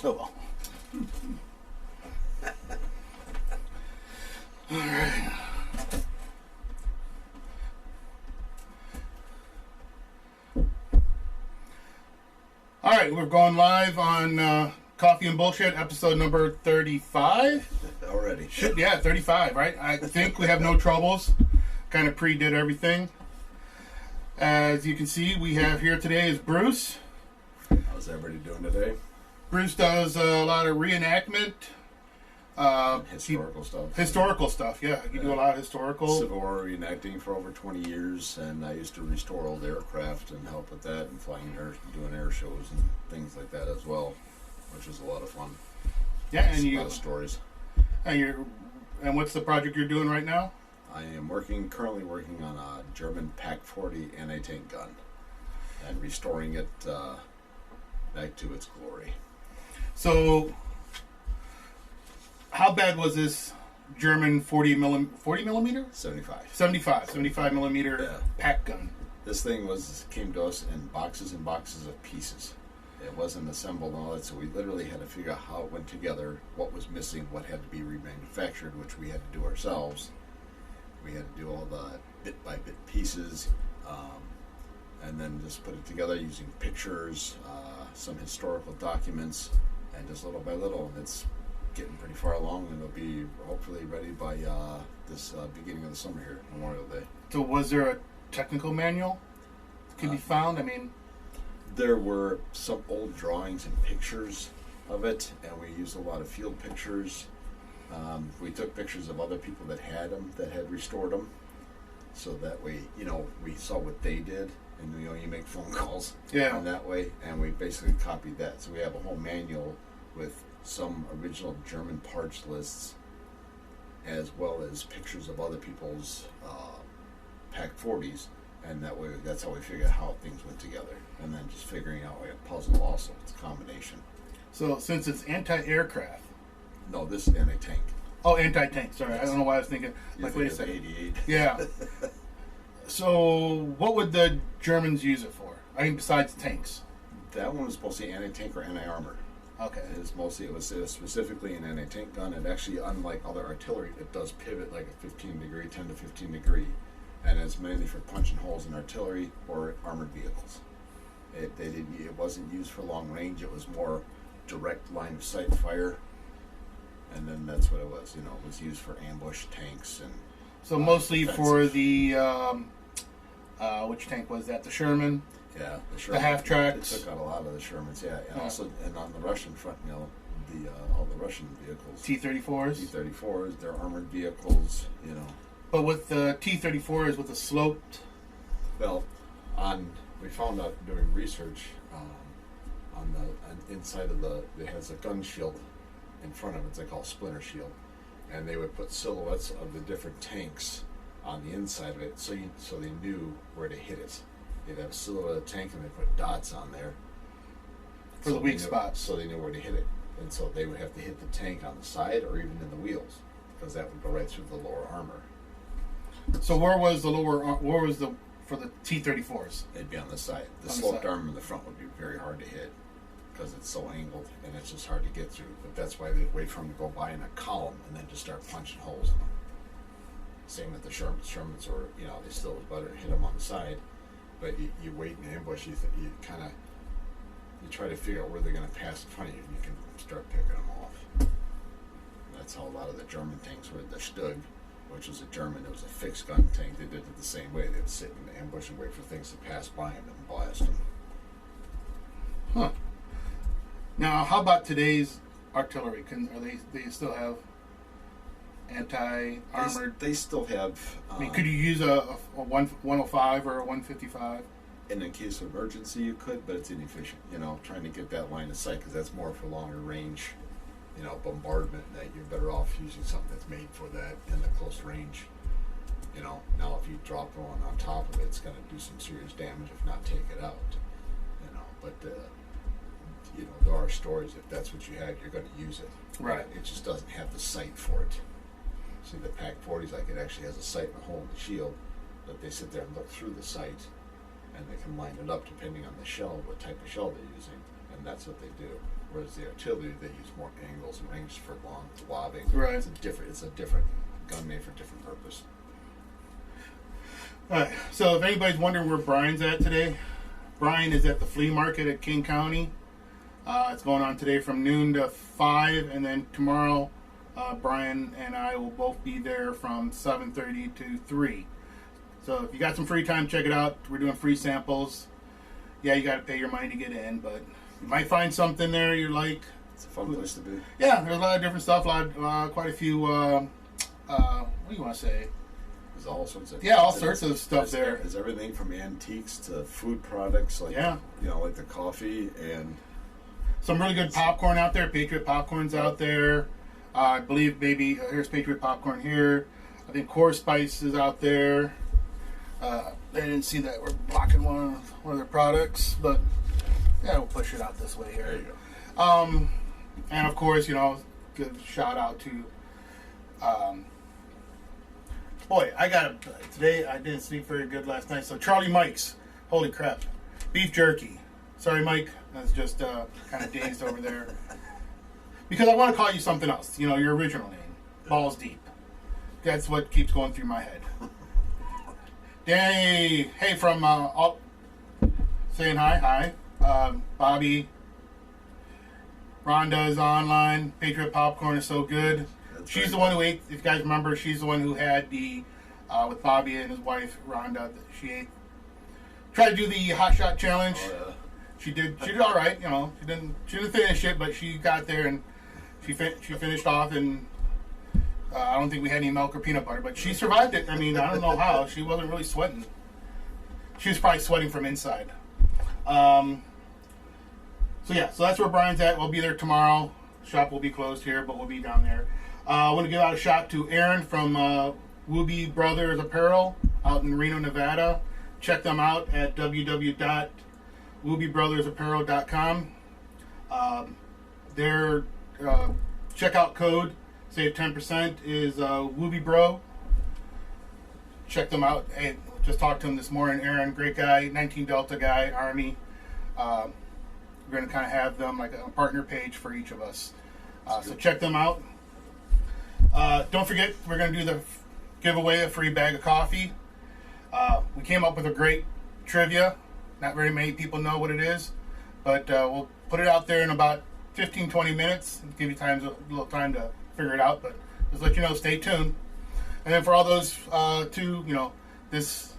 Oh well. All right. All right, we're going live on Coffee and Bullshit, episode number 35. Already. Yeah, 35, right? I think we have no troubles. Kind of pre-did everything. As you can see, we have here today is Bruce. How's everybody doing today? Bruce does a lot of reenactment. Historical stuff. Yeah. You do a lot of historical. Civil War reenacting for over 20 years, and I used to restore old aircraft and help with that, and doing air shows and things like that as well, which is a lot of fun. Yeah, and a lot of stories. And what's the project you're doing right now? I am currently working on a German Pak-40 anti-tank gun and restoring it back to its glory. So, how bad was this German 40 millimeter? 75 millimeter Pak gun. This thing came to us in boxes and boxes of pieces. It wasn't assembled and all that, so we literally had to figure out how it went together, what was missing, what had to be remanufactured, which we had to do ourselves. We had to do all the bit-by-bit pieces, and then just put it together using pictures, some historical documents, and just little by little. And it's getting pretty far along, and it'll be hopefully ready by this beginning of the summer here, Memorial Day. So was there a technical manual that could be found? I mean, there were some old drawings and pictures of it, and we used a lot of field pictures. We took pictures of other people that had them, that had restored them, so that way, we saw what they did, and you make phone calls in that way, and we basically copied that. So we have a whole manual with some original German parts lists, as well as pictures of other people's Pak-40s, and that way, that's how we figure out how things went together, and then just figuring out like a puzzle also. It's a combination. So since it's anti-aircraft. No, this is anti-tank. Oh, anti-tank. Sorry, yes. I don't know why I was thinking. Wait a second. 88. Yeah. So what would the Germans use it for? I mean, besides tanks. That one was mostly anti-tank or anti-armor. Okay. It was specifically an anti-tank gun. And actually, unlike other artillery, it does pivot like a 10 to 15 degree. And it's mainly for punching holes in artillery or armored vehicles. It wasn't used for long range. It was more direct line of sight fire. And then that's what it was. It was used for ambush tanks and. So mostly defensive. For the which tank was that? The Sherman. Yeah, the Sherman. The half tracks. It took out a lot of the Shermans. Yeah, and also on the Russian front, all the Russian vehicles. T-34s. They're armored vehicles. But with the T-34s, with the sloped. Well, we found out doing research on the inside of it has a gun shield in front of it. They call splinter shield, and they would put silhouettes of the different tanks on the inside of it, so they knew where to hit it. They'd have a silhouette of the tank, and they put dots on there for the weak spots, so they knew where to hit it. And so they would have to hit the tank on the side or even in the wheels, because that would go right through the lower armor. So where was for the T-34s? It'd be on the side. The sloped armor in the front would be very hard to hit because it's so angled and it's just hard to get through. But that's why they'd wait for them to go by in a column and then just start punching holes in them. Same with the Shermans. Shermans are, they still was better to hit them on the side, but you wait in ambush. You try to figure out where they're going to pass in front of you, and you can start picking them off. That's how a lot of the German tanks were. The Stug, which was a German, it was a fixed gun tank. They did it the same way. They would sit in ambush and wait for things to pass by them and blast them. Huh. Now, how about today's artillery? They still have anti-armored? They still have. Could you use a 105 or a 155? In the case of emergency, you could, but it's inefficient. Trying to get that line of sight, because that's more for longer range. Bombardment, that you're better off using something that's made for that in the close range. Now if you drop one on top of it, it's going to do some serious damage, if not take it out. But there are stories, if that's what you have, you're going to use it. Right. It just doesn't have the sight for it. See, the Pak-40s, it actually has a sight and a hole in the shield, but they sit there and look through the sight, and they can line it up depending on the shell, what type of shell they're using, and and that's what they do. Whereas the artillery, they use more angles and ranges for long lobbing. Right. It's a different gun made for a different purpose. All right. So if anybody's wondering where Brian's at today, Brian is at the flea market at King County. It's going on today from noon to 5, and then tomorrow Brian and I will both be there from 7:30 to 3. So if you got some free time, check it out. We're doing free samples. Yeah, you got to pay your money to get in, but you might find something there you like. It's a fun place to be. Yeah, there's a lot of different stuff. Quite a few. What do you want to say? There's all sorts of all sorts of stuff there. There's everything from antiques to food products, like like the coffee and some really good popcorn out there. Patriot Popcorn's out there. I believe maybe here's Patriot Popcorn here. I think Core Spice is out there. They didn't see that we're blocking one of their products, but yeah, we'll push it out this way here. There you go. And of course, good shout out to. Boy, today I didn't sleep very good last night. So Charlie Mike's, holy crap, beef jerky. Sorry, Mike, that's just kind of dazed over there. Because I want to call you something else. Your original name, Balls Deep. That's what keeps going through my head. Danny, hey, from saying hi. Bobby, Rhonda's online. Patriot Popcorn is so good. She's the one who ate. If you guys remember, she's the one who had the with Bobby and his wife Rhonda. She ate. Tried to do the hot shot challenge. Oh, yeah. She did all right. She didn't finish it, but she got there and she finished off. And I don't think we had any milk or peanut butter, but she survived it. I mean, I don't know how. She wasn't really sweating. She was probably sweating from inside. So that's where Brian's at. We'll be there tomorrow. Shop will be closed here, but we'll be down there. I want to give out a shout to Aaron from Wooby Brothers Apparel out in Reno, Nevada. Check them out at www.woobybrothersapparel.com. Their checkout code, save 10%, is WoobyBro. Check them out. Hey, just talked to him this morning. Aaron, great guy, 19 Delta guy, Army. We're going to kind of have them like a partner page for each of us. So check them out. Don't forget, we're going to do the giveaway a free bag of coffee. We came up with a great trivia. Not very many people know what it is, but we'll put it out there in about 15-20 minutes. Give you a little time to figure it out, but just let you know, stay tuned. And then for all those this,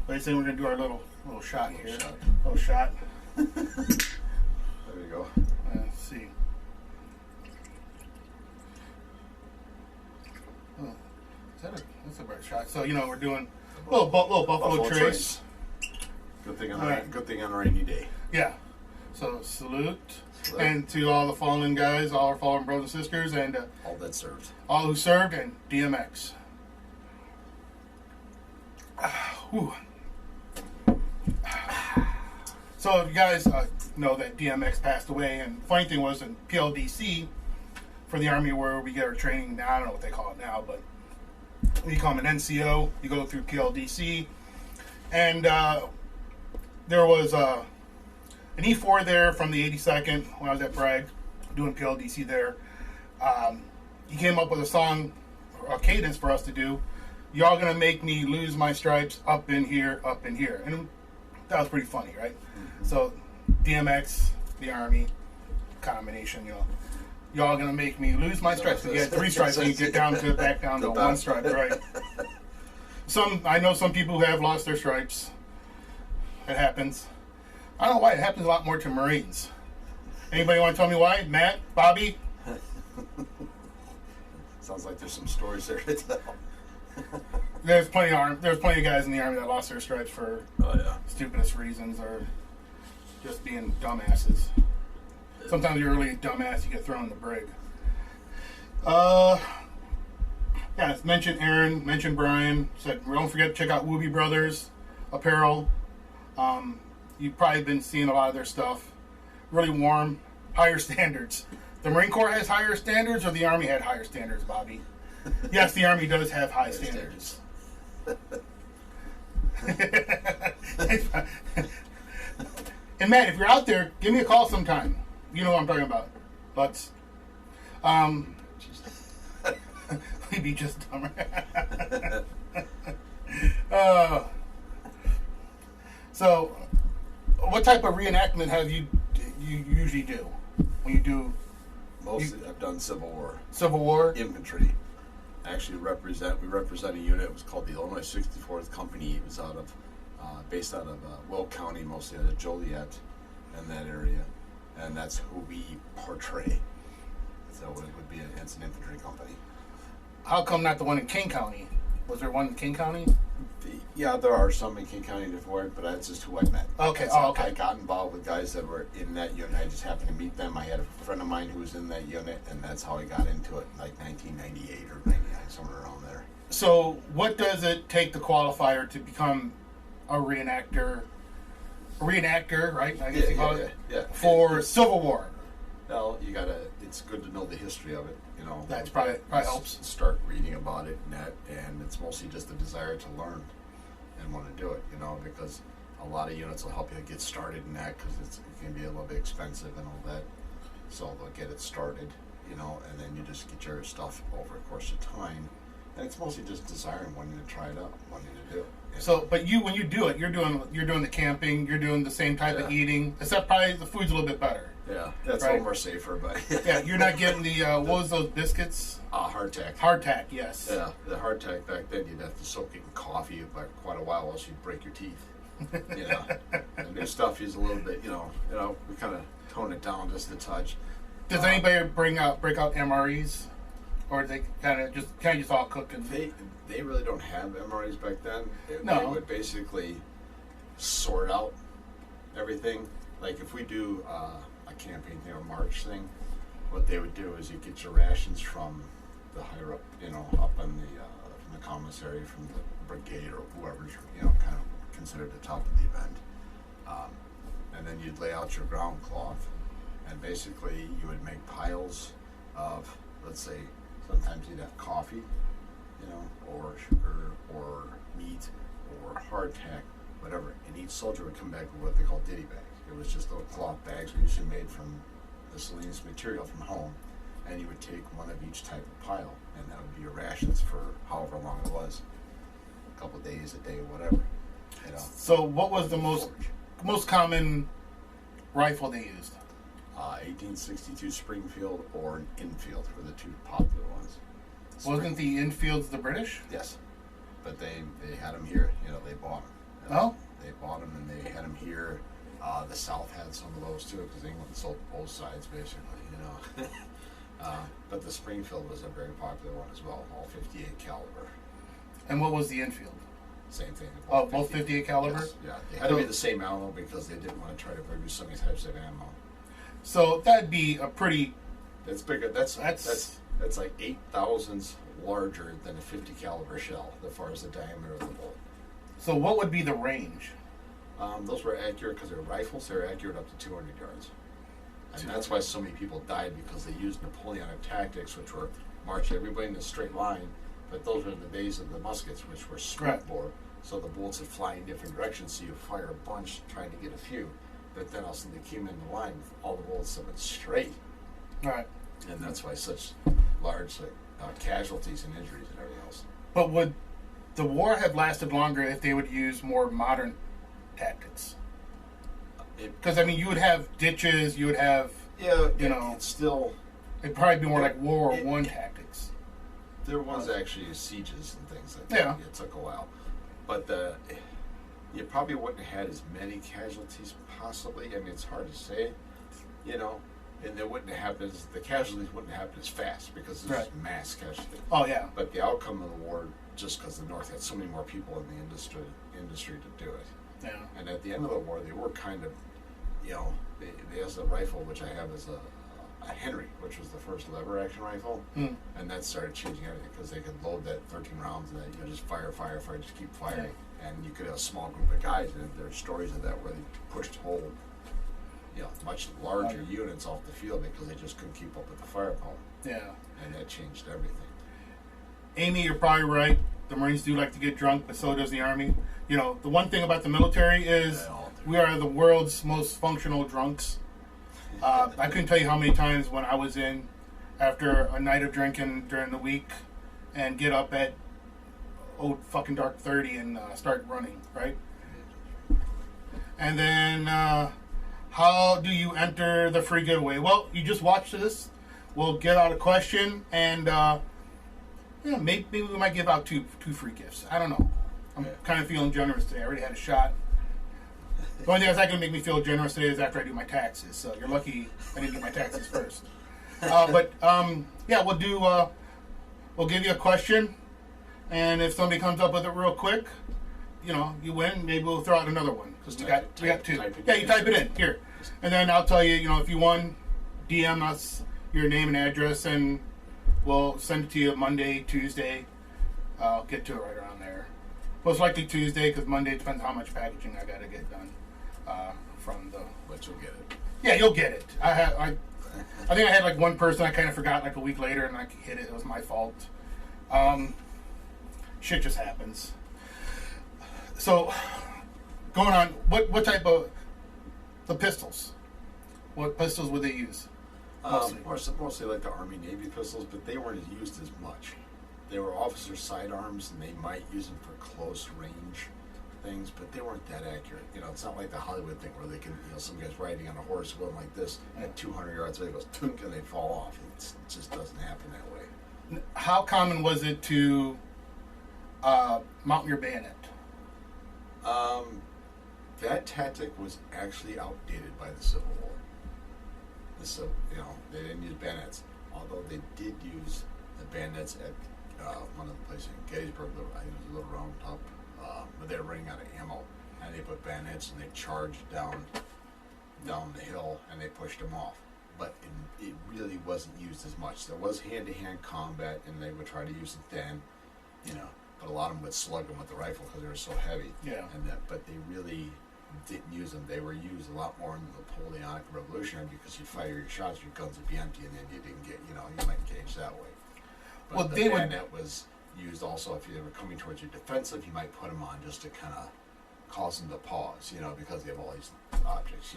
like I said, we're going to do our little shot here. Little shot. There you go. Let's see. Oh, that's a bright shot. So we're doing little buffalo trace. Good thing on a rainy day. Yeah. So salute. And to all the fallen guys, all our fallen brothers and sisters, and all that served. All who served, and DMX. So you guys know that DMX passed away, and the funny thing was in PLDC for the Army where we get our training now, I don't know what they call it now, but we call them an NCO. You go through PLDC, and there was an E4 there from the 82nd when I was at Bragg doing PLDC there. He came up with a song, a cadence for us to do. Y'all gonna make me lose my stripes up in here, and that was pretty funny, right? Mm-hmm. So DMX, the Army combination, y'all gonna make me lose my stripes. So you had 3 stripes, and you get back down to 1 stripe, right? I know some people who have lost their stripes. It happens. I don't know why it happens a lot more to Marines. Anybody want to tell me why? Matt, Bobby? Sounds like there's some stories there to tell. There's plenty of guys in the Army that lost their stripes for stupidest reasons or just being dumbasses. Sometimes you're really a dumbass, you get thrown in the brig. Mention Aaron, mention Brian. Said don't forget to check out Wooby Brothers Apparel. You've probably been seeing a lot of their stuff. Really warm, higher standards. The Marine Corps has higher standards, or the Army had higher standards, Bobby? Yes, the Army does have high standards. And Matt, if you're out there, give me a call sometime. You know what I'm talking about. But, we'd be just dumber. So, what type of reenactment have you usually do when you do? Mostly, I've done Civil War. Civil War Infantry. We represent a unit. It was called the Illinois 64th Company. It was based out of Will County, mostly out of Joliet and that area, and that's who we portray. So it would be it's an infantry company. How come not the one in King County? Was there one in King County? Yeah, there are some in King County before, but that's just who I met. Okay. Okay. I got involved with guys that were in that unit. I just happened to meet them. I had a friend of mine who was in that unit, and that's how I got into it, like 1998 or 99, somewhere around there. So, what does it take to qualify to become a reenactor? A reenactor, right? I guess you call it. Yeah. For Civil War. Well, it's good to know the history of it, you know. That's probably helps. Start reading about it and it's mostly just a desire to learn and want to do it, you know, because a lot of units will help you get started in that because it can be a little bit expensive and all that. So they'll get it started, you know, and then you just get your stuff over the course of time. And it's mostly just desiring wanting to try it out, wanting to do it. So, but when you do it, you're doing the camping, you're doing the same type of eating, except probably the food's a little bit better. Yeah, that's a little more safer, but yeah, you're not getting the what was those biscuits? Hardtack. Hardtack, yes. Yeah, the hardtack back then you'd have to soak it in coffee for quite a while, else you'd break your teeth. You know, the new stuff is a little bit, you know, we kind of tone it down just a touch. Does anybody break out MREs, or they kind of just all cook and? They really don't have MREs back then. No. They would basically sort out everything. Like if we do a campaign thing or march thing, what they would do is you get your rations from the higher up, you know, up on from the commissary, from the brigade or whoever's, you know, kind of considered the top of the event. And then you'd lay out your ground cloth, and basically you would make piles of, let's say, sometimes you'd have coffee, you know, or sugar, or meat, or hardtack, whatever. And each soldier would come back with what they call ditty bags. It was just little cloth bags, usually made from miscellaneous material from home, and you would take one of each type of pile, and that would be your rations for however long it was, a couple of days, a day, whatever. You know. So, what was the most common rifle they used? 1862 Springfield or an Enfield were the two popular ones. Wasn't the Enfields the British? Yes, but they had them here. You know, they bought them. You know, they bought them and they had them here. The South had some of those too, because England sold both sides basically. You know, but the Springfield was a very popular one as well, all 58 caliber. And what was the Enfield? Same thing. Both 58 caliber. Yes, yeah, they had to be the same ammo because they didn't want to try to produce so many types of ammo. So that'd be a pretty. That's bigger. That's like 8 thousandths larger than a 50 caliber shell, as far as the diameter of the bullet. So what would be the range? Those were accurate because they're rifles. They're accurate up to 200 yards, and that's why so many people died, because they used Napoleonic tactics, which were march everybody in a straight line. But those were the days of the muskets, which were straight bore, so the bullets would fly in different directions. So you fire a bunch trying to get a few, but then all of a sudden they came in the line with all the bullets that went straight. Right. And that's why such large casualties and injuries and everything else. But would the war have lasted longer if they would use more modern tactics? Because I mean, you would have ditches, you would have it's still. It'd probably be more like World War I tactics. There was actually sieges and things like that. Yeah. It took a while, but you probably wouldn't have had as many casualties. Possibly, I mean, it's hard to say. You know. And they wouldn't happen the casualties wouldn't happen as fast because this is mass casualty. Oh yeah. But the outcome of the war, just because the North had so many more people in the industry to do it. Yeah. And at the end of the war, they were kind of, you know, they has a rifle which I have as a Henry, which was the first lever action rifle, and that started changing everything because they could load that 13 rounds and that just fire, just keep firing, and you could have a small group of guys, and there are stories of that where they pushed whole. You know, much larger units off the field because they just couldn't keep up with the firepower. Yeah. And that changed everything. Amy, you're probably right. The Marines do like to get drunk, but so does the Army. You know, the one thing about the military is we are the world's most functional drunks. I couldn't tell you how many times when I was in after a night of drinking during the week and get up at fucking dark 30 and start running, right? And then how do you enter the free giveaway? Well, you just watch this. We'll get out a question and maybe we might give out two free gifts. I don't know. I'm kind of feeling generous today. I already had a shot. The only thing that's not going to make me feel generous today is after I do my taxes. So you're lucky I didn't do my taxes first. We'll do. We'll give you a question, and if somebody comes up with it real quick, you win. Maybe we'll throw out another one because we got two. Yeah, you type it in here, and then I'll tell you. If you won, DM us your name and address, and we'll send it to you Monday, Tuesday. I'll get to it right around there. Most likely Tuesday because Monday depends how much packaging I got to get done from the. But you'll get it. Yeah, you'll get it. I think I had like one person I kind of forgot like a week later and I hit it. It was my fault. Shit just happens. So, going on, what type of the pistols? What pistols would they use? Mostly like the Army Navy pistols, but they weren't used as much. They were officer sidearms, and they might use them for close range things, but they weren't that accurate. It's not like the Hollywood thing where they can, some guy's riding on a horse going like this, and at 200 yards away it goes tunk and they fall off. It just doesn't happen that way. How common was it to mount your bayonet? That tactic was actually outdated by the Civil War. So, they didn't use bayonets, although they did use the bayonets at one of the places in Gettysburg. I think it was a little round top, but they were running out of ammo, and they put bayonets and they charged down the hill and they pushed them off. But it really wasn't used as much. There was hand-to-hand combat, and they would try to use it then, but a lot of them would slug them with the rifle because they were so heavy. Yeah. But they really didn't use them. They were used a lot more in the Napoleonic Revolution because you'd fire your shots, your guns would be empty, and then you didn't get, you might engage that way. But the bayonet was used also if you were coming towards your defensive, you might put them on just to kind of cause them to pause, because they have all these objects,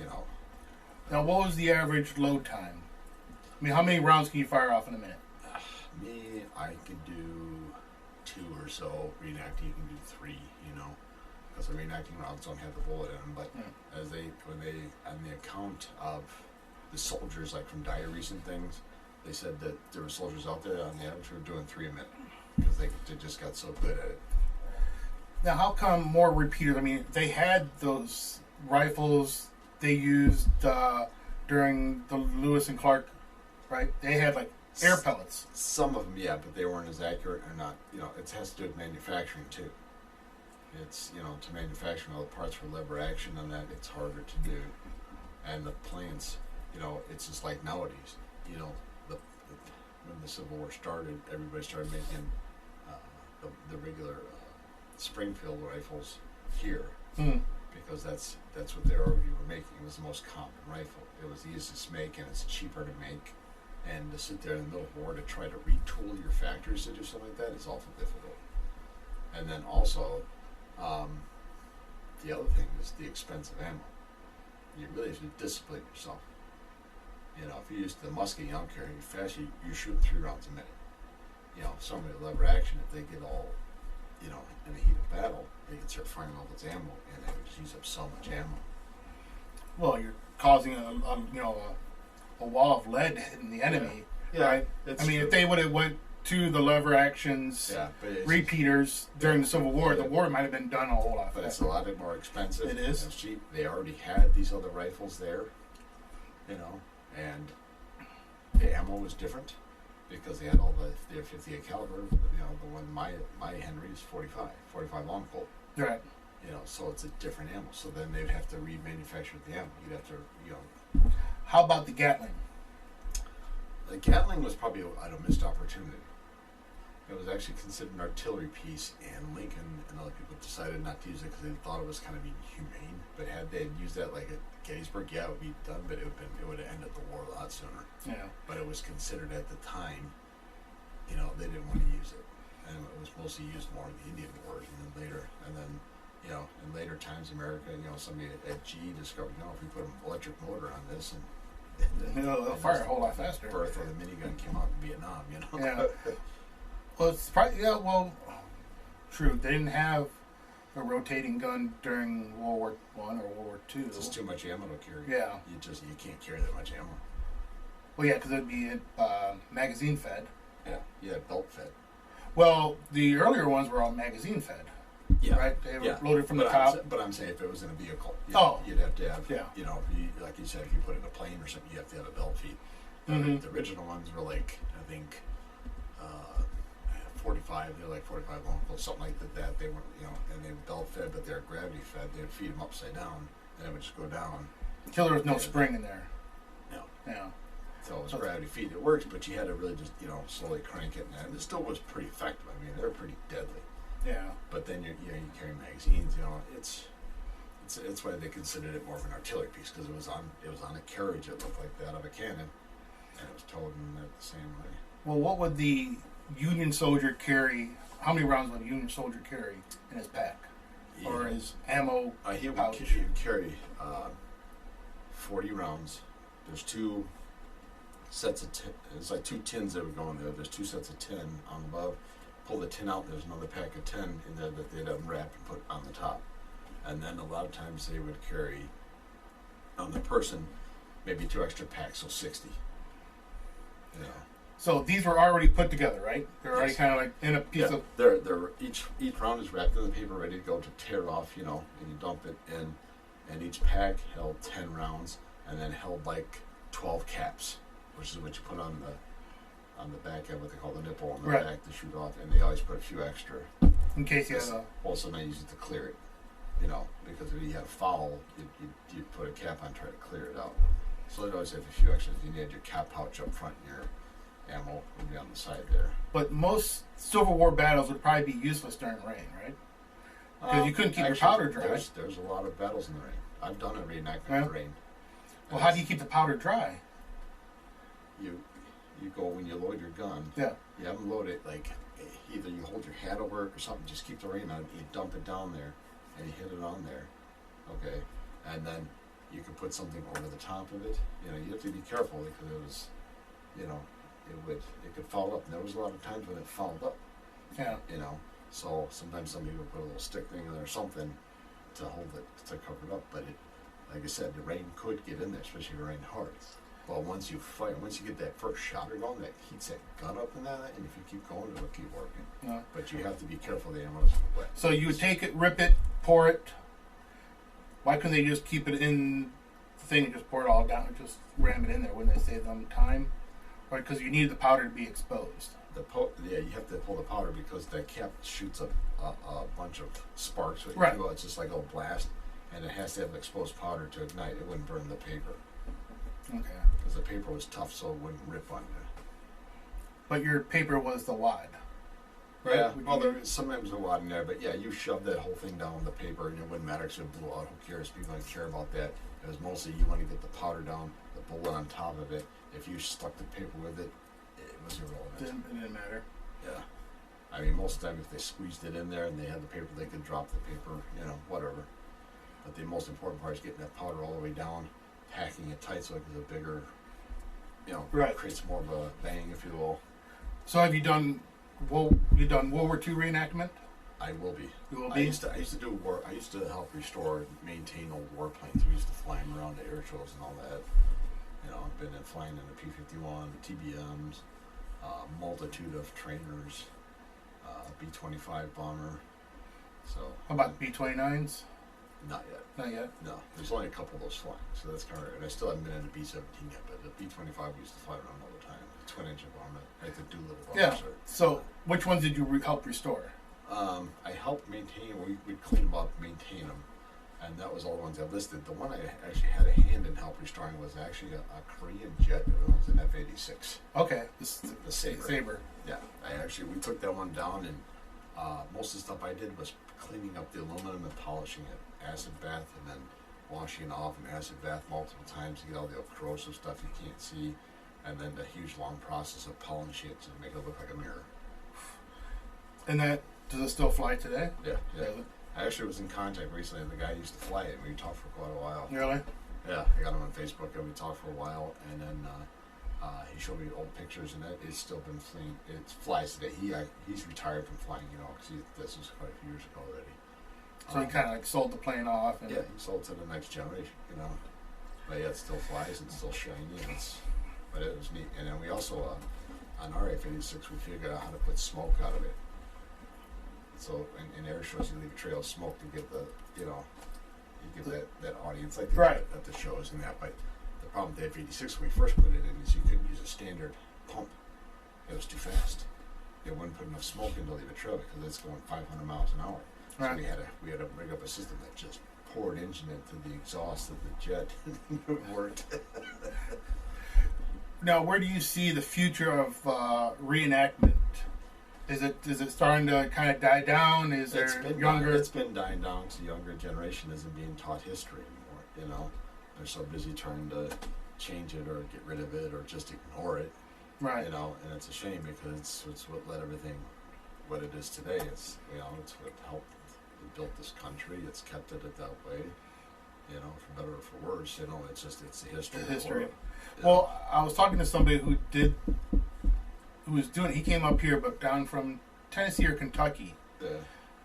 Now, what was the average load time? I mean, how many rounds can you fire off in a minute? Me, I could do 2 or so. Reenacting, you can do 3, because the reenacting rounds don't have the bullet in them. But on the account of the soldiers, like from diaries and things, they said that there were soldiers out there on the average who were doing 3 a minute because they just got so good at it. Now, how come more repeaters? I mean, they had those rifles they used during the Lewis and Clark, right? They had like air pellets. Some of them, yeah, but they weren't as accurate or not. It has to do with manufacturing too. It's, to manufacture all the parts for lever action and that, it's harder to do. And the plants, it's just like nowadays, when the Civil War started, everybody started making the regular Springfield rifles here because that's what they already were making. It was the most common rifle. It was the easiest to make, and it's cheaper to make. And to sit there in the middle of war to try to retool your factories to do something like that is awful difficult. And then also, the other thing is the expense of ammo. You really have to discipline yourself. If you're used to the musket, you don't care how fast you shoot 3 rounds a minute. Somebody with lever action, if they get all, in the heat of battle, they can start firing all this ammo, and they would just use up so much ammo. Well, you're causing a wall of lead hitting the enemy, right? I mean, if they would have went to the lever actions repeaters during the Civil War, the war might have been done a whole lot faster. But it's a lot more expensive. It is. It's cheap. They already had these other rifles there, and the ammo was different because they had all their 58 caliber. The one my Henry is 45 long Colt. Right. So it's a different ammo. So then they'd have to remanufacture the ammo. You'd have to, How about the Gatling? The Gatling was probably a missed opportunity. It was actually considered an artillery piece, and Lincoln and other people decided not to use it because they thought it was kind of inhumane. But had they used that like at Gettysburg, yeah, it would be done, but it would have ended the war a lot sooner. Yeah. But it was considered at the time, they didn't want to use it. and it was mostly used more in the Indian wars, and then in later times, America, somebody at GE discovered, if we put an electric motor on this, and it'll fire a whole lot faster. Birth of the minigun came out in Vietnam, Yeah. Well, it's probably true. They didn't have a rotating gun during World War One or World War Two. It's just too much ammo to carry. Yeah. You can't carry that much ammo. Well, yeah, because it'd be magazine fed. Yeah, belt fed. Well, the earlier ones were all magazine fed. Yeah. Right? They were loaded from the top. But I'm saying if it was in a vehicle, you'd have to have, like you said, if you put it in a plane or something, you have to have a belt feed. Mm-hmm. The original ones were like, I think, 45, they're like 45 long, something like that. They were, and they were belt fed, but they're gravity fed. They'd feed them upside down, and it would just go down. Until there was no spring in there. No. Yeah. So it was gravity feed. It works, but you had to really just, slowly crank it, and it still was pretty effective. I mean, they were pretty deadly. Yeah. But then you carry magazines. It's why they considered it more of an artillery piece, because it was on a carriage that looked like that of a cannon, and it was towed in the same way. Well, what would the Union soldier carry? How many rounds would a Union soldier carry in his pack or his ammo he would pouch? carry 40 rounds. There's two sets of it's like two tins that would go in there. There's two sets of 10 on above. Pull the tin out, there's another pack of 10 in there that they'd unwrap and put on the top. And then a lot of times they would carry on the person maybe 2 extra packs, so 60. So these were already put together, right? They're already kind of like in a piece of. They're each round is wrapped in the paper, ready to go to tear off, and you dump it in. And each pack held 10 rounds, and then held like 12 caps, which is what you put on the back of what they call the nipple on the back to shoot off, and they always put a few extra in case you have also not use it to clear it, because if you had a foul, you'd put a cap on, try to clear it out. So they'd always have a few extras. You had your cap pouch up front, and your ammo would be on the side there. But most Civil War battles would probably be useless during rain, right? Because you couldn't keep your powder dry. There's a lot of battles in the rain. I've done a reenactment in the rain. Well, how do you keep the powder dry? You go when you load your gun. Yeah. You have them load it like either you hold your hat over it or something. Just keep the rain on. You dump it down there, and you hit it on there. Okay, and then you can put something over the top of it. You have to be careful because it was, it could foul up. And there was a lot of times when it fouled up. Yeah. So sometimes some people put a little stick thing in there or something to hold it, to cover it up. But like I said, the rain could get in there, especially if it rained hard. But once you get that first shot going, that heats that gun up in that, and if you keep going, it'll keep working. Yeah. But you have to be careful the ammo's wet. So you would take it, rip it, pour it. Why couldn't they just keep it in the thing and just pour it all down and just ram it in there? Wouldn't they save them time? Or because you need the powder to be exposed. You have to pull the powder because that cap shoots up a bunch of sparks. Right. It's just like a blast, and it has to have exposed powder to ignite. It wouldn't burn the paper. Okay. Because the paper was tough, so it wouldn't rip on you. But your paper was the wad, right? Yeah. Well, there is sometimes a wad in there, but yeah, you shoved that whole thing down the paper, and it wouldn't matter because it blew out. Who cares? People don't care about that. It was mostly you want to get the powder down, the bullet on top of it. If you stuck the paper with it, it was irrelevant. It didn't matter. Yeah. I mean, most of the time, if they squeezed it in there and they had the paper, they could drop the paper, whatever. But the most important part is getting that powder all the way down, packing it tight so it gets a bigger, creates more of a bang, if you will. So have you done World War II reenactment? I will be. You will I be? used to do war. I used to help restore and maintain old warplanes. We used to fly them around to air shows and all that. I've been flying in the P-51, TBMs, multitude of trainers, B-25 bomber. So. How about B-29s? Not yet. Not yet? No. There's only a couple of those flying, so that's kind of rare. And I still haven't been in a B-17 yet, but the B-25 we used to fly around all the time. The twin-engine bomber. I had to do little bombers. Yeah. So which ones did you help restore? I helped maintain. We'd clean them up, maintain them. And that was all the ones I listed. The one I actually had a hand in help restoring was actually a Korean jet. It was an F-86. Okay. The Sabre. Sabre. Yeah. We took that one down, and most of the stuff I did was cleaning up the aluminum and polishing it. Acid bath, and then washing it off, and acid bath multiple times to get all the corrosive stuff you can't see. And then the huge long process of polishing it to make it look like a mirror. And does it still fly today? Yeah. Really? I actually was in contact recently. The guy used to fly it. We talked for quite a while. Really? Yeah, I got him on Facebook and we talked for a while, and then he showed me old pictures, and it's still been flying. It flies today. He's retired from flying, because this was quite a few years ago already. So he kind of like sold the plane off. And yeah, he sold to the next generation, But yeah, it still flies and still shiny, but it was neat. And then we also on our F-86 we figured out how to put smoke out of it. So in air shows you leave a trail of smoke to give you give that audience like at the shows and that. But the problem with the F-86 when we first put it in is you couldn't use a standard pump. It was too fast. It wouldn't put enough smoke in to leave a trail because it's going 500 miles an hour. So Right. we had to rig up a system that just poured engine into the exhaust of the jet. It worked. Now, where do you see the future of reenactment? Is it starting to kind of die down? Is there younger? It's been dying down because the younger generation isn't being taught history anymore. They're so busy trying to change it or get rid of it or just ignore it. Right. And it's a shame because it's what led everything what it is today. It's it's what helped built this country. It's kept it that way. For better or for worse. It's the history. The history. Well, I was talking to somebody who was doing it. He came up here, but down from Tennessee or Kentucky. Yeah.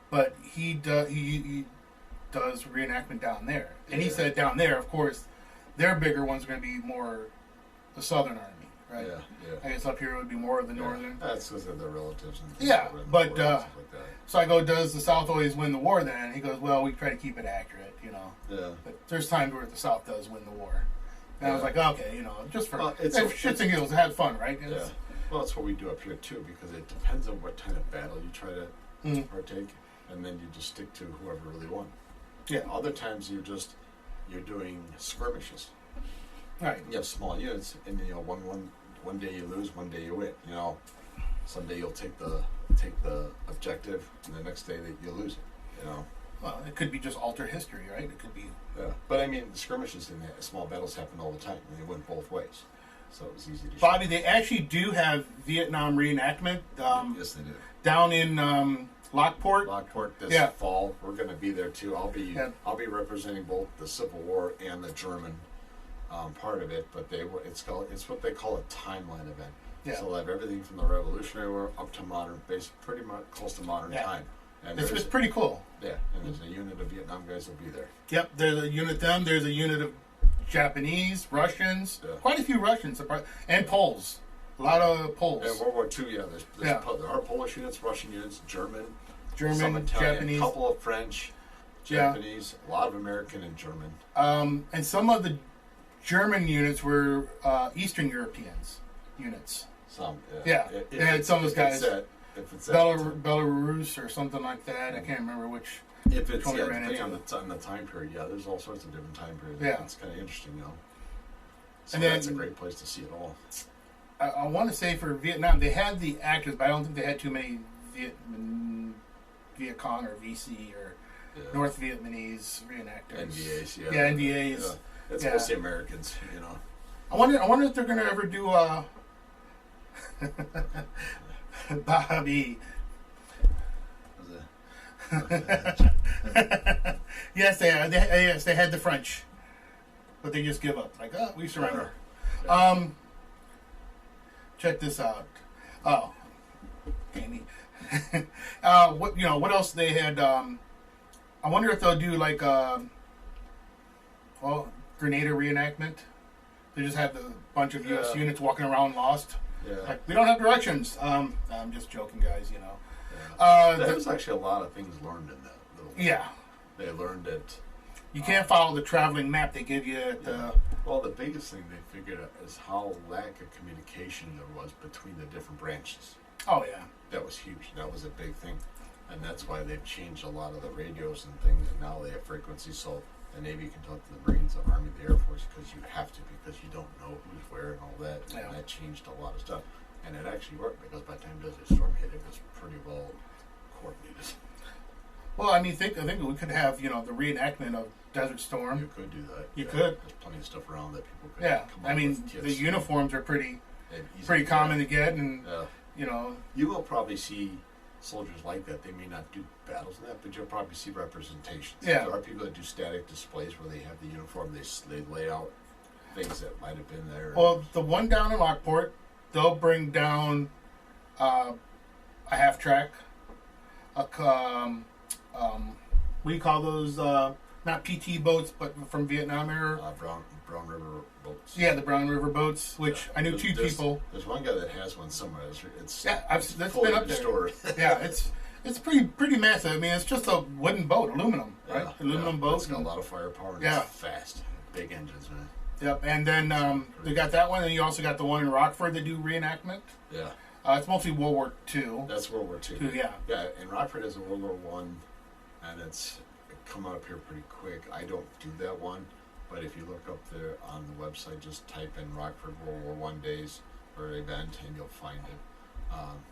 But he does reenactment down there, and he said down there, of course, their bigger ones are going to be more the Southern Army, right? Yeah. I guess up here it would be more of the Northern. That's because of their relatives and things. Yeah, but stuff like that. So I go, does the South always win the war? Then he goes, well, we try to keep it accurate, Yeah. But there's times where the South does win the war, and I was like, okay, just for it's shits and giggles, had fun, right? Yeah. Well, that's what we do up here too, because it depends on what kind of battle you try to partake, and then you just stick to whoever really won. Yeah. Other times you're doing skirmishes. Right. You have small units, and one day you lose, one day you win. Someday you'll take the objective, and the next day you'll lose it. Well, it could be just alter history, right? It could be. Yeah. But I mean, the skirmishes and the small battles happen all the time, and they went both ways. So it was easy to Bobby, they actually do have Vietnam reenactment. Yes, they do. Down in Lockport. This fall, we're going to be there too. I'll be representing both the Civil War and the German part of it. But it's what they call a timeline event. Yeah. So they'll have everything from the Revolutionary War up to modern, pretty much close to modern time. And it's pretty cool. Yeah, and there's a unit of Vietnam guys that'll be there. Yep, there's a unit of them. There's a unit of Japanese, Russians, quite a few Russians, and Poles. A lot of Poles. And World War II, there are Polish units, Russian units, German, some Italian, Japanese, a couple of French, Japanese, a lot of American and German. And some of the German units were Eastern Europeans units. Some, they had some of those guys. If it's Belarus or something like that. I can't remember which. If it's depending on the time period, there's all sorts of different time periods. Yeah, it's kind of interesting, So and then, that's a great place to see it all. I want to say for Vietnam, they had the actors, but I don't think they had too many Viet Cong or VC or North Vietnamese reenactors. NVAs, NVAs. Yeah. It's mostly Americans, I wonder if they're going to ever do Bobby. Yes, they had the French, but they just give up. Like, we surrender. Check this out. Oh, Amy. What else they had? I wonder if they'll do like Grenada reenactment. They just have a bunch of U.S. units walking around lost. Yeah. Like, we don't have directions. I'm just joking, guys. There's actually a lot of things learned in that little. Yeah. They learned it. You can't follow the traveling map they give you at Well, the biggest thing they figured out is how lack of communication there was between the different branches. Oh, yeah. That was huge. That was a big thing. And that's why they've changed a lot of the radios and things, and now they have frequencies so the Navy can talk to the Marines, the Army, the Air Force, because you have to, because you don't know who's where and all that. And that changed a lot of stuff. And it actually worked, because by the time Desert Storm hit, it was pretty well coordinated. Well, I think we could have, the reenactment of Desert Storm. You could do that. You could. There's plenty of stuff around that people could come up with. The uniforms are pretty common to get, and, You will probably see soldiers like that. They may not do battles and that, but you'll probably see representations. Yeah. There are people that do static displays where they have the uniform. They lay out things that might have been there. Well, the one down in Lockport, they'll bring down a half track. What do you call those? Not PT boats, but from Vietnam era. Brown River boats. Yeah, the Brown River boats, which I knew two people. There's one guy that has one somewhere. It's that's fully been up restored. there. Yeah, it's pretty massive. I mean, it's just a wooden boat, aluminum, right? Yeah, Aluminum boat. It's got a lot of firepower. And Yeah. It's fast, big engines, man. Yep, and then they got that one, and you also got the one in Rockford that do reenactment. Yeah. It's mostly World War II. That's World War II. Yeah. Yeah, and Rockford is a World War One, and it's come up here pretty quick. I don't do that one, but if you look up there on the website, just type in Rockford World War One days or event, and you'll find it.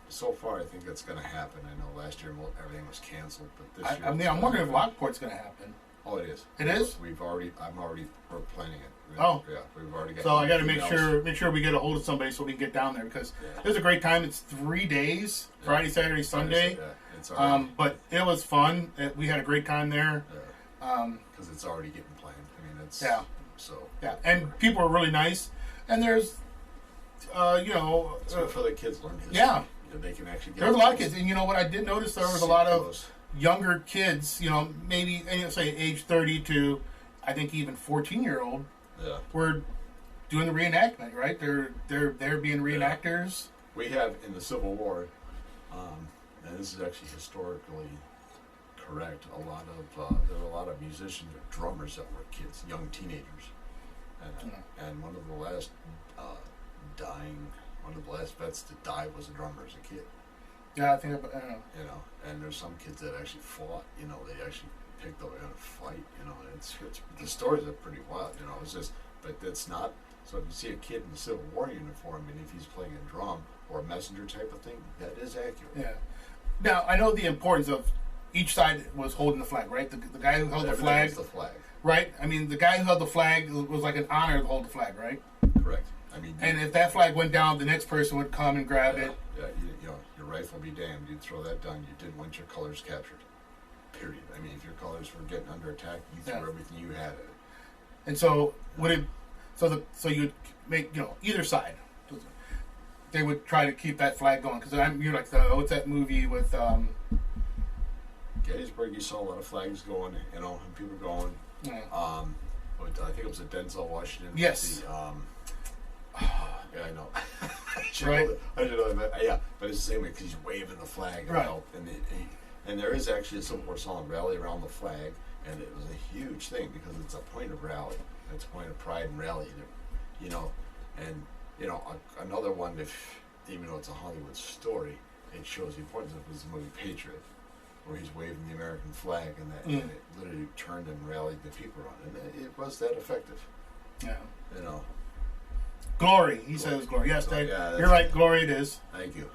So far, I think it's going to happen. I know last year everything was canceled, but this year. I mean, I'm wondering if Lockport's going to happen. Oh, it is. It is? We're planning it. Oh. Yeah, we've already got. So I got to make emails. sure we get a hold of somebody so we can get down there because Yeah. it was a great time. It's 3 days, Friday, Saturday, Sunday. Yeah, it's already, But it was fun. We had a great time there. because it's already getting planned. I mean, it's Yeah. So and people are really nice. And there's, it's good for the kids learn history. Yeah. They can actually get. there's a lot of kids. And you know what? I did notice there was a lot of younger kids. Maybe say age 30 to, I think even 14-year-old. Yeah. Were doing the reenactment, right? They're being reenactors. We have in the Civil War, and this is actually historically correct. There were a lot of musicians or drummers that were kids, young teenagers, and one of the last vets to die was a drummer as a kid. Yeah, I think. And there's some kids that actually fought. They actually picked up and fight. It's the stories are pretty wild. It's just, but it's not. So if you see a kid in the Civil War uniform, and if he's playing a drum or a messenger type of thing, that is accurate. Yeah. Now I know the importance of each side was holding the flag, right? The guy who held the Everything flag, was the flag, right? I mean, the guy who held the flag was like an honor to hold the flag, right? correct? I mean, And if that flag went down, the next person would come and grab it. Yeah, your rifle be damned. You'd throw that down. You didn't want your colors captured. Period. I mean, if your colors were getting under attack, you threw everything you had at it. And so would it? So you'd make either side. They would try to keep that flag going because you're like what's that movie with Gettysburg? You saw a lot of flags going, and people going. I think it was a Denzel Washington. Yes. Yeah, I know. I should know that. Yeah, but it's the same way because he's waving the flag. Right. And there is actually a Civil War song, "Rally Around the Flag," and it was a huge thing because it's a point of rally. It's a point of pride and rally. Another one, even though it's a Hollywood story, it shows the importance of it, was the movie Patriot, where he's waving the American flag, and it literally turned and rallied the people around, and it was that effective. Yeah. Glory. He said it was glory. Yes, So, yeah, you're right. Glory it is. Thank you.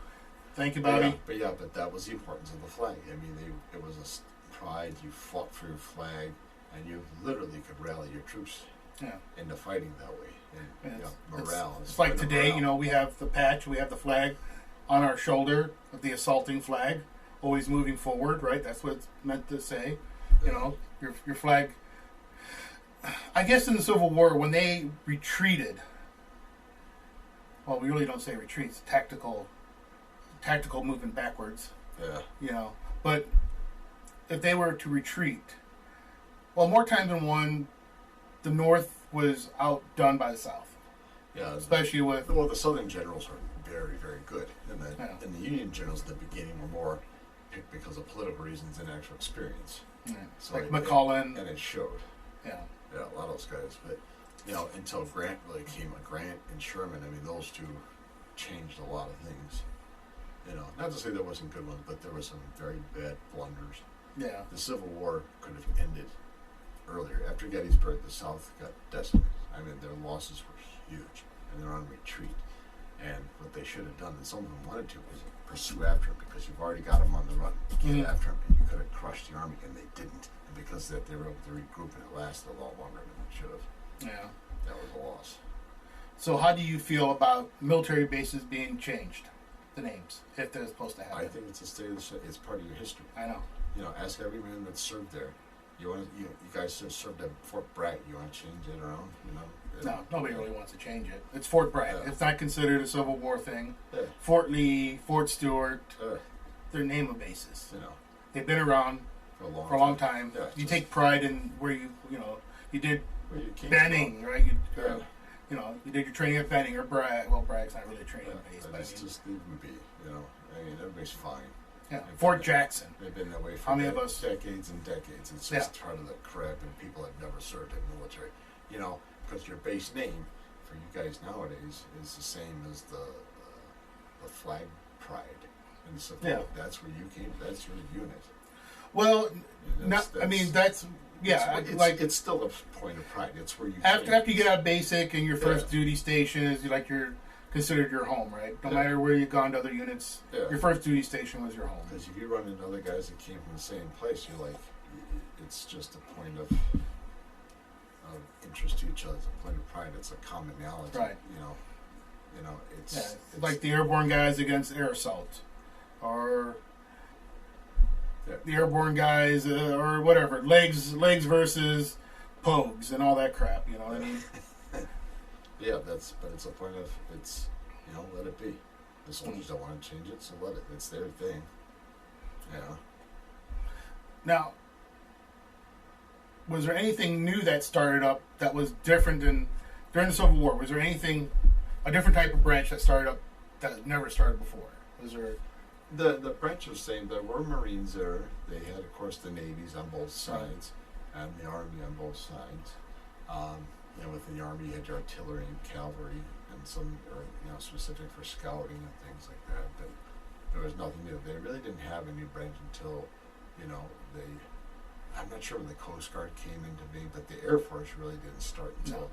Thank you, Bobby. But that was the importance of the flag. I mean, it was a pride. You fought for your flag, and you literally could rally your troops into fighting that way. And morale. It's like today, we have the patch, we have the flag on our shoulder, the assaulting flag, always moving forward, right? That's what it's meant to say. Your flag. I guess in the Civil War, when they retreated, well, we really don't say retreat, it's tactical movement backwards. Yeah. But if they were to retreat, well, more times than one, the North was outdone by the South. Yeah. Especially with... Well, the Southern generals were very, very good. And the Union generals at the beginning were more picked because of political reasons than actual experience. Yeah. So like McCullen. And it showed. Yeah. Yeah, a lot of those guys. But, until Grant really came, Grant and Sherman, I mean, those two changed a lot of things. Not to say there wasn't good ones, but there were some very bad blunders. Yeah. The Civil War could have ended earlier. After Gettysburg, the South got decimated. I mean, their losses were huge, and they're on retreat. And what they should have done, and some of them wanted to, was pursue after them because you've already got them on the run. Get after them, and you could have crushed the army, and they didn't. And because of that, they were able to regroup, and it lasted a lot longer than it should have. Yeah. That was a loss. So how do you feel about military bases being changed? the names if they're supposed to have I it. think it's a state of the it's part of your history. I know. You know, ask every man that served there. You guys served at Fort Bragg. You want to change it around? You know? No, nobody really wants to change it. It's Fort Bragg. Yeah. It's not considered a Civil War thing. Yeah. Fort Lee, Fort Stewart, Yeah. they're naval bases. You know, They've been around for a long time. Yeah, You just take pride in where you did where you came Benning, from. right? Yeah. You did your training at Benning or Bragg. Well, Bragg's not really a training base, And but it's just leave them be. You know, I mean, everybody's fine. yeah. They've Fort been- Jackson. They've been that way for How many of us- decades and decades. It's just part of the crap, and people have never served in the military. You know, because your base name for you guys nowadays is the same as the flag pride and the Civil Yeah. War. That's where you came. That's your unit. Well, And that's yeah. it's still a point of pride. It's where you after you get out of basic and your first Yeah. duty station is you're considered your home, right? No Yeah. matter where you've gone to other units, Yeah. your first duty station was your home. Because if you run into other guys that came from the same place, you're like, it's just a point of interest to each other. It's a point of pride. It's a commonality. Right. You know, it's, Yeah, it's like the airborne guys against air assault, or Yeah. the airborne guys, or whatever, legs versus pogues and all that crap. You know what I mean? Yeah, but it's a point of let it be. The soldiers don't want to change it, so let it. It's their thing. Yeah. Now, was there anything new that started up that was different than during the Civil War? Was there a different type of branch that started up that never started before? Was there? The branch was saying there were Marines there. They had, of course, the Navies on both sides, and the Army on both sides. And within the Army, you had your artillery and cavalry, and some, specific for scouting and things like that. But there was nothing new. They really didn't have a new branch until, I'm not sure when the Coast Guard came into being, but the Air Force really didn't start until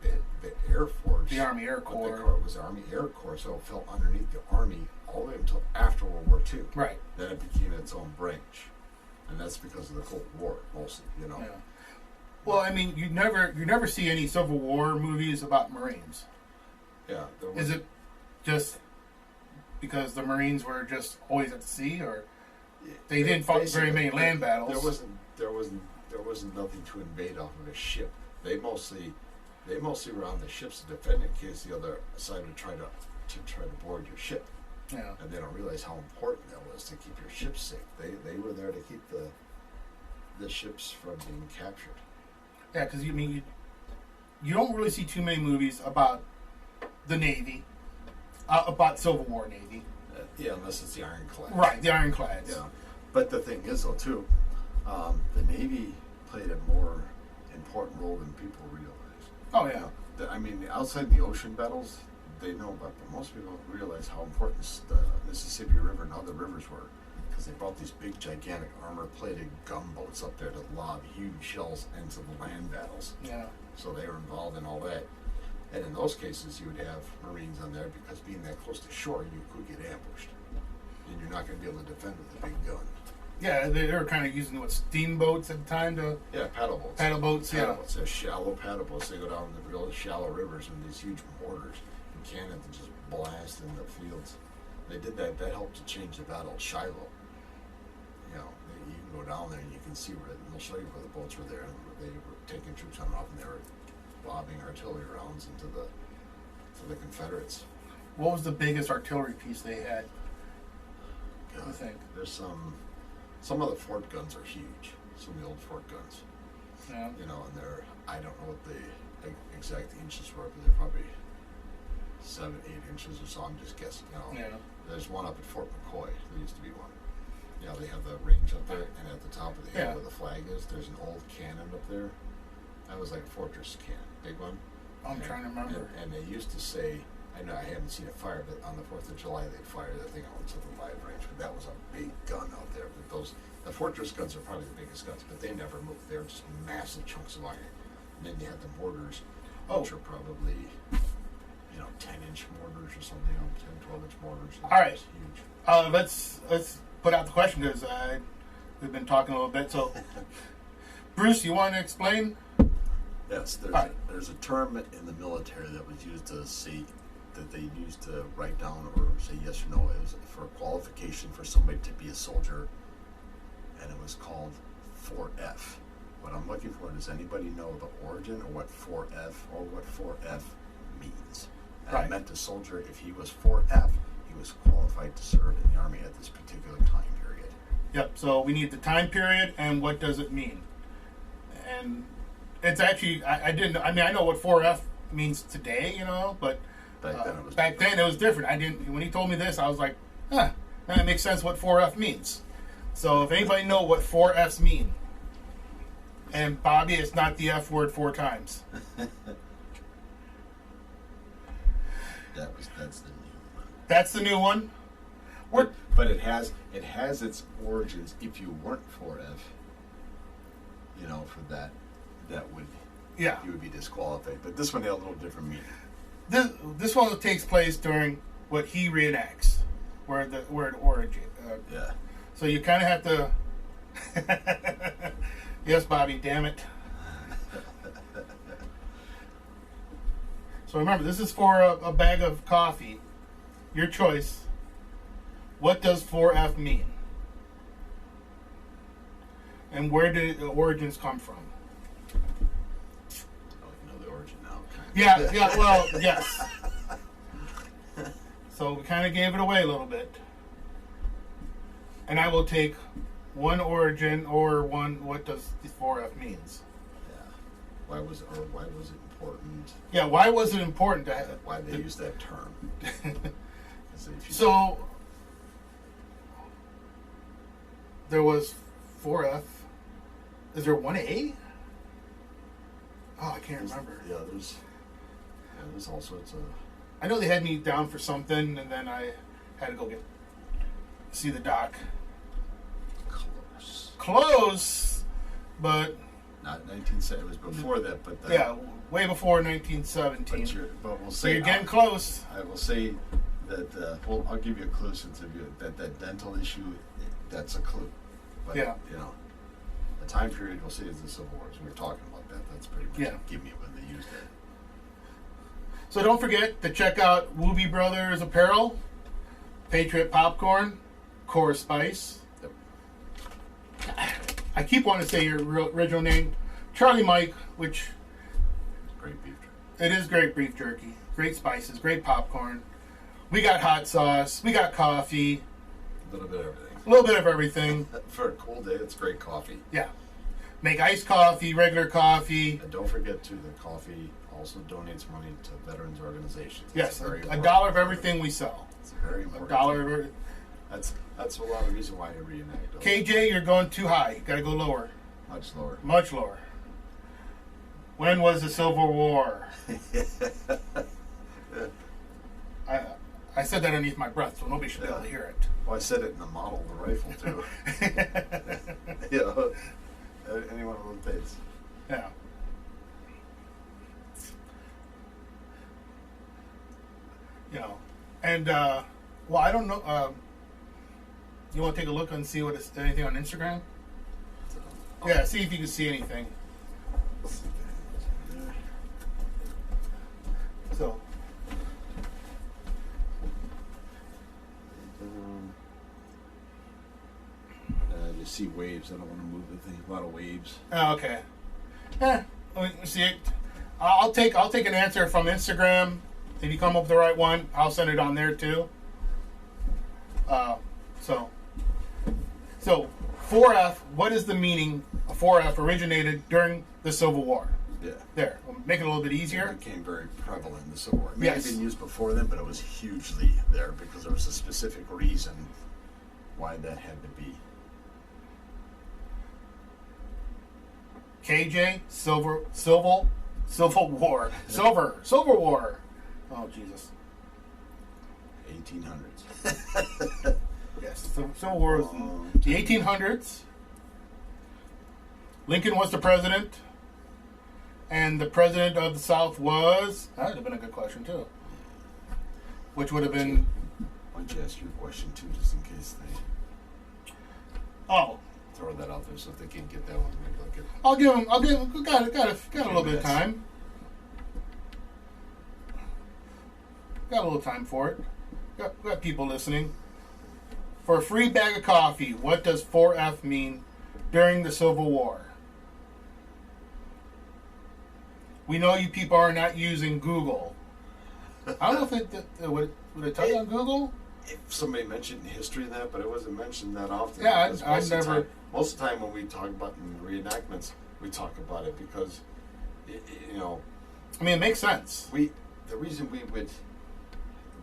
the Air Force. The Army Air What Corps. they called was the Army Air Corps, so it fell underneath the Army all the way until after World War II. Right. Then it became its own branch, and that's because of the Cold War, mostly. Yeah. Well, I mean, you never see any Civil War movies about Marines. Yeah. Is it just because the Marines were just always at the sea, or they didn't fight very many land battles? There wasn't nothing to invade off of a ship. They mostly were on the ships to defend in case the other side would try to board your ship. Yeah. And they don't realize how important that was to keep your ship safe. They were there to keep the ships from being captured. Yeah, because you don't really see too many movies about the Navy, about Civil War Navy. Yeah, unless it's the ironclad. Right, the ironclads. Yeah, but the thing is, though, too, the Navy played a more important role than people realize. Oh yeah. Outside the ocean battles, they know about, but most people don't realize how important the Mississippi River and other rivers were, because they brought these big, gigantic, armor-plated gunboats up there to lob huge shells into the land battles. Yeah. So they were involved in all that. And in those cases, you would have Marines on there because being that close to shore, you could get ambushed. And you're not going to be able to defend with a big gun. Yeah, they were kind of using steamboats at the time to. Yeah, paddle boats. Paddle boats, yeah. They're shallow paddle boats. They go down the real shallow rivers with these huge mortars and cannon to just blast in the fields. They did that. That helped to change the battle at Shiloh. You can go down there and you can see where, and they'll show you where the boats were there. And they were taking troops on and off, and they were lobbing artillery rounds to the Confederates. What was the biggest artillery piece they had? God, I think there's some of the fort guns are huge. Some of the old fort guns. Yeah. And I don't know what the exact inches were, but they're probably 7, 8 inches or so. I'm just guessing. Yeah. There's one up at Fort McCoy. There used to be one. They have the range up there, and at the top of the hill where the flag is, there's an old cannon up there. That was like a fortress cannon, big one. I'm trying to remember. And they used to say, I know I haven't seen it fire, but on the 4th of July they'd fire that thing out to the live range. But that was a big gun out there. But the fortress guns are probably the biggest guns, but they never moved. They were just massive chunks of iron. And then you had the mortars, which are probably 10-inch mortars or something, 10, 12-inch mortars. All right. Huge. Let's put out the question because we've been talking a little bit. So, Bruce, you want to explain? Yes, there's a term in the military that was used to say that they used to write down or say yes or no. It was for a qualification for somebody to be a soldier, and it was called 4F. What I'm looking for, does anybody know the origin or what 4F or what 4F means? And Right. it meant a soldier, if he was 4F, he was qualified to serve in the Army at this particular time period. Yep. So we need the time period and what does it mean. And it's actually I didn't. I mean, I know what 4F means today, but back then it was different. I didn't. When he told me this, I was like, huh, that makes sense. What 4F means. So if anybody know what 4Fs mean, and Bobby, it's not the F word 4 times. That's the new one. That's the new one. But it has its origins. If you weren't 4F, for that would you would be disqualified. But this one had a little different meaning. This one takes place during what he reenacts, where it origin. Yeah. So you kind of have to. Yes, Bobby. Damn it. So remember, this is for a bag of coffee. Your choice. What does 4F mean? And where did the origins come from? Oh, you know the origin now. Yeah, well, yes. So we kind of gave it away a little bit. And I will take one origin or one, what does the 4F means? Yeah. Why was it important? Yeah, why was it important to have why they use that term? So there was 4F. Is there 1A? Oh, I can't remember. Yeah, there's all sorts of. I know they had me down for something, and then I had to go see the doc. Close, but not 1970. It was before that, but way before 1917. But we'll say so you're getting close. I will say that. I'll give you a clue since that dental issue. That's a clue. But, yeah. The time period we'll say is the Civil War. So we're talking about that. That's pretty much give me when they used it. So don't forget to check out Wooby Brothers Apparel, Patriot Popcorn, Core Spice. Yep. I keep wanting to say your original name, Charlie Mike, which great beef jerky. It is great beef jerky, great spices, great popcorn. We got hot sauce, we got coffee. A little bit of everything. A little bit of everything. For a cool day, it's great coffee. Yeah. Make iced coffee, regular coffee. And don't forget the coffee also donates money to veterans organizations. Yes, a dollar of everything we sell. It's very important. A dollar of everything. That's a lot of reason why I reenact. KJ, you're going too high. You gotta go lower. Much lower. Much lower. When was the Civil War? I said that underneath my breath, so nobody should be able to hear it. Well, I said it in the model of the rifle too. Any one of those days. Yeah. And well, I don't know. You want to take a look and see what is anything on Instagram? Yeah, see if you can see anything. So. You see waves. I don't want to move the thing. A lot of waves. Oh, okay. Yeah. Let me see it. I'll take an answer from Instagram. If you come up with the right one, I'll send it on there too. So 4F. What is the meaning of 4F? Originated during the Civil War. Yeah. There. We'll make it a little bit easier. It became very prevalent in the Civil War. It may have been used before then, but it was hugely there because there was a specific reason why that had to be. KJ, Civil War. Silver War. Oh, Jesus. 1800s. Yes, Civil War was in the 1800s. Lincoln was the president. And the president of the South was... That would have been a good question, too. Which would have been... Why don't you ask your question, too, just in case they... Oh. Throw that out there so if they can't get that one, maybe they'll get... I'll give him... Got a little bit of time. Got a little time for it. we got people listening. For a free bag of coffee, what does 4F mean during the Civil War? We know you people are not using Google. I don't think that would it tell you on Google? If somebody mentioned history of that, but it wasn't mentioned that often. Yeah, because I've never. Most of the time when we talk about in reenactments, we talk about it because, you know. I mean, it makes sense. The reason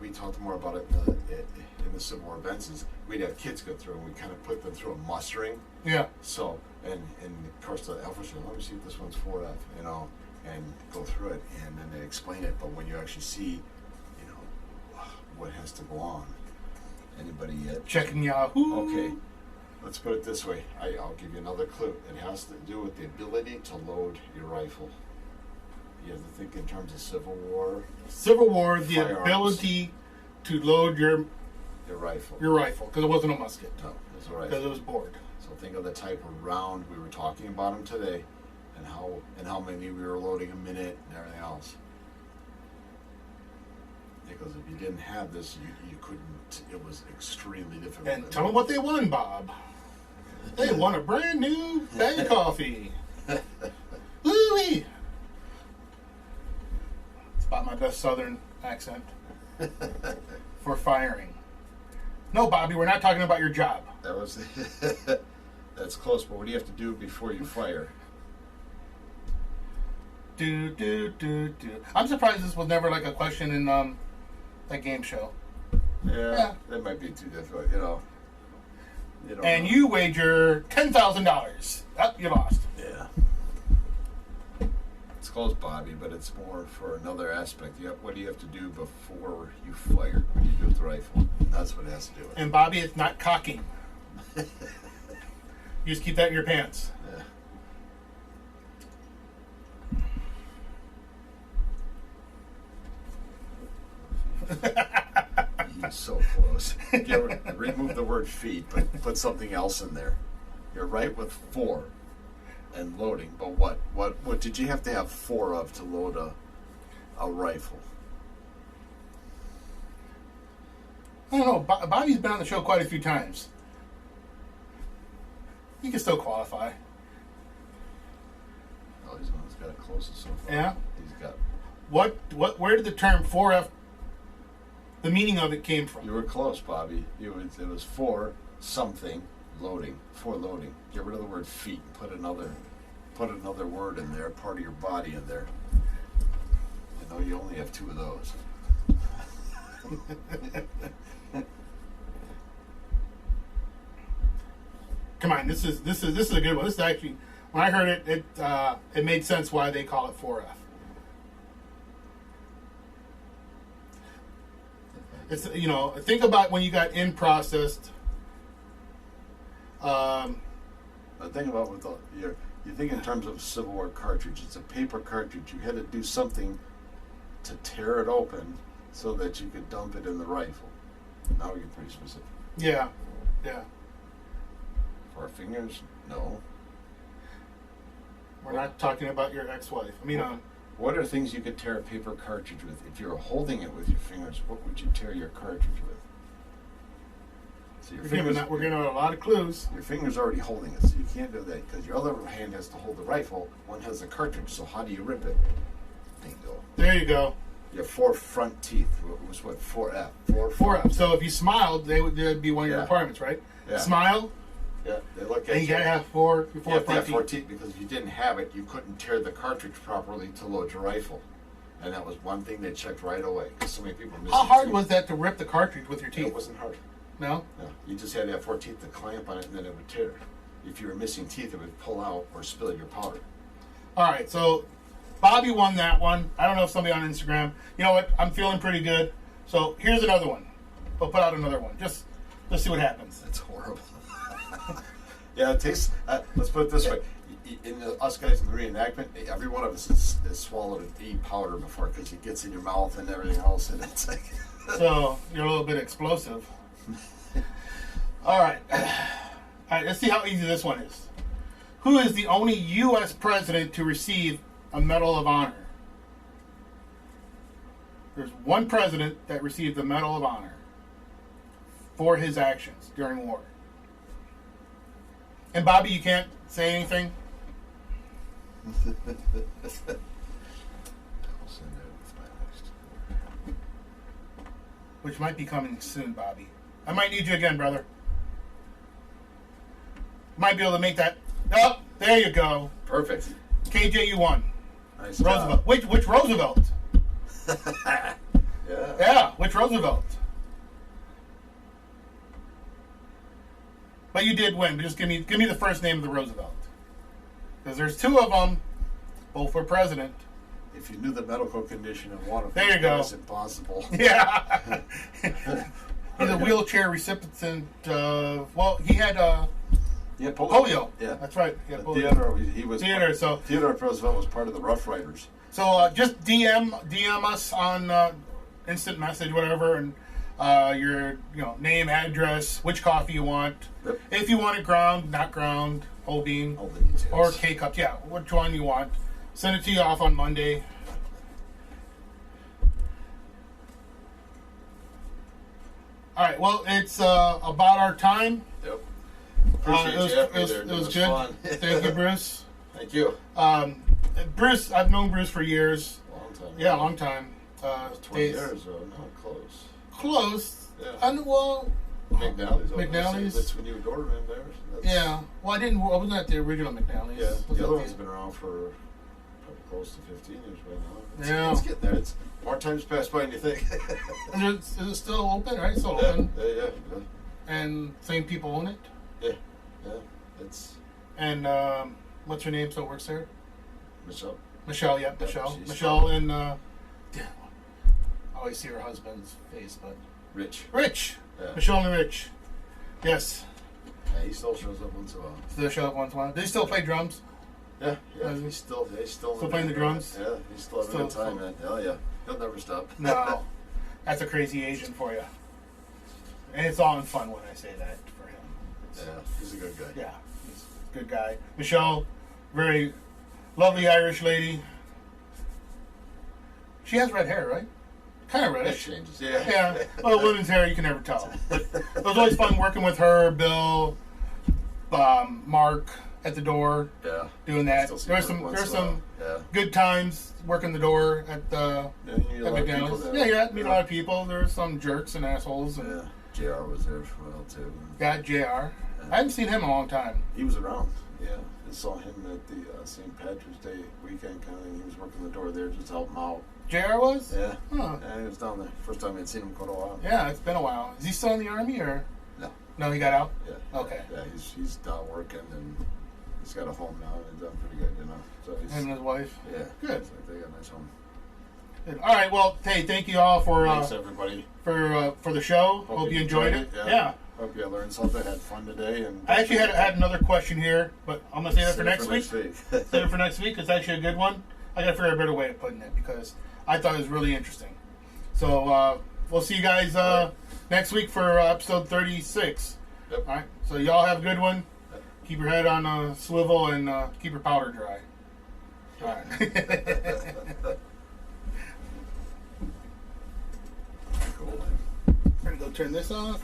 we talked more about it in the Civil War events is we'd have kids go through and we kind of put them through a mustering. Yeah. So and of course the officer, let me see if this one's 4F, you know, and go through it and then they explain it. But when you actually see, you know, what has to go on, anybody yet? Checking Yahoo. Okay. Let's put it this way. I'll give you another clue. It has to do with the ability to load your rifle. You have to think in terms of Civil War. Civil War, the Firearms. ability to load your rifle. Your rifle, because it wasn't a musket. No, it was a rifle. Because it was bored. So think of the type of round we were talking about them today, and how many we were loading a minute and everything else. Because if you didn't have this, you couldn't. It was extremely difficult. And tell them what they won, Bob. They won a brand new bag of coffee. Woo-wee! It's about my best Southern accent for firing. No, Bobby, we're not talking about your job. That was that's close. But what do you have to do before you fire? Do. I'm surprised this was never like a question in that game show. Yeah, that might be too difficult. You know. And know. you wager $10,000. Oh, you lost. Yeah. It's close, Bobby, but it's more for another aspect. What do you have to do before you fire? What do you do with the rifle? That's what it has to do with. And Bobby, it's not cocking. You just keep that in your pants. Yeah. You're so close. Remove the word feet, but put something else in there. You're right with 4 and loading, but what did you have to have 4 of to load a rifle? I don't know. Bobby's been on the show quite a few times. He can still qualify. Oh, he's the one who's got it closest so far. Yeah. He's got. Where did the term 4F, the meaning of it came from? You were close, Bobby. It was 4 something loading. 4 loading. Get rid of the word feet and put another word in there, part of your body in there. You know you only have 2 of those. Come on, this is a good one. This is actually, when I heard it, it made sense why they call it 4F. It's, you know, think about when you got in processed. But think about you think in terms of Civil War cartridge. It's a paper cartridge. You had to do something to tear it open so that you could dump it in the rifle. Now we get pretty specific. Yeah. For our fingers, no. We're not talking about your ex-wife. I mean, what are things you could tear a paper cartridge with? If you were holding it with your fingers, what would you tear your cartridge with? So your we're giving out a lot of clues. Your finger's already holding it, so you can't do that because your other hand has to hold the rifle. One has the cartridge, so how do you rip it? Bingo. There you go. Your 4 front teeth was what? 4F. 4F. So if you smiled, they'd be one of your requirements, right? Yeah. Smile. Yeah, they look at and you gotta have 4 front teeth because if you didn't have it, you couldn't tear the cartridge properly to load your rifle, and that was one thing they checked right away because so many people missed. How hard was that to rip the cartridge with your teeth? It wasn't hard. No. No, you just had to have 4 teeth to clamp on it, and then it would tear. If you were missing teeth, it would pull out or spill your powder. All right, so Bobby won that one. I don't know if somebody on Instagram. You know what? I'm feeling pretty good. So here's another one. We'll put out another one. Just see what happens. That's horrible. Yeah, it tastes. Let's put it this way: us guys in the reenactment, every one of us has swallowed an E powder before because it gets in your mouth and everything else, and it's like. So you're a little bit explosive. All right, let's see how easy this one is. Who is the only U.S. president to receive a Medal of Honor? There's one president that received the Medal of Honor. for his actions during war. And Bobby, you can't say anything? I'll send that with my list. Which might be coming soon, Bobby. I might need you again, brother. Might be able to make that. Oh, there you go. Perfect. KJ, you won. Nice Roosevelt. job. Which Roosevelt? Yeah. Yeah, which Roosevelt? But you did win. But just give me the first name of the Roosevelt. Because there's two of them. Both were president. If you knew the medical condition of one of them, There you go. it's impossible. Yeah. He's a wheelchair recipient of, well, he had Yeah, polio. Yeah. That's right. Yeah, polio. Theodore, he was. Theodore, Roosevelt was part of the Rough Riders. So just DM us on instant message, whatever, and your name, address, which coffee you want. Yep. If you want it ground, not ground, whole bean, All the details. or K-cups. Yeah, which one you want. Send it to you off on Monday. All right. Well, it's about our time. Yep. It Appreciate was, you having me it was, there. it was It good. fun. Thank you, Bruce. Thank you. Bruce, I've known Bruce for years. Long time. Yeah, a long time. 20 years, though. Not close. Close. Yeah. Well, McNally's. McNally's. That's when you were doorman there. yeah. Well, I wasn't at the original McNally's. Yeah. Was The at other one's been around for probably close to 15 years right now. Yeah. It's getting there. It's more times passed by than you think. Is it still open? Right, still Yeah, open. yeah. And same people own it. Yeah. It's And what's her name? Still works there. Michelle. Michelle. Yeah, Yep, Michelle. she's Michelle and I always see her husband's face, but Rich. Rich. Yeah. Michelle and Rich. Yes. Yeah, he still shows up once in a while. Still show up once in a while. Do they still play drums? Yeah. Does he? He's still Playing the drums? Yeah, he's still having a good time, man. Hell yeah. He'll never stop. No. That's a crazy Asian for you. And it's all in fun when I say that for him. Yeah, he's a good guy. Yeah, he's a good guy. Michelle, very lovely Irish lady. She has red hair, right? Kind of That reddish. changes. Yeah. Yeah. Well, women's hair, you can never tell. But it was always fun working with her, Bill, Mark at the door, Yeah. doing that. Still see There's Mark once some in a while. Yeah. good times working the door at the Yeah, you meet a lot of people McDonald's. there. Yeah, meet a lot of people. There's some jerks and assholes. And Yeah. JR was there for a while too. got JR. I haven't seen him in a long time. He was around. Yeah. I saw him at the St. Patrick's Day weekend kind of thing. He was working the door there just to help him out. JR was? Yeah. Huh. Yeah, he was down there. First time I'd seen him in quite a while. Yeah, it's been a while. Is he still in the army or? No. No, he got out? Yeah. Okay. Yeah, he's down working and he's got a home now and he's done pretty good, you know. So he's, Him and his wife? yeah. Good. So they got a nice home. Good. All right, well, hey, thank you all for Thanks everybody. for the show. Hope you enjoyed it. Yeah. Hope you learned something, had fun today. And I actually had another question here, but I'm going to save that for Save it next week. Save it for next week. It's actually a good one. I got to figure out a better way of putting it because I thought it was really interesting. So we'll see you guys next week for episode 36. Yep. All right. So y'all have a good one. Yep. Keep your head on a swivel and keep your powder dry. All right. Cool. I'm going to go turn this off.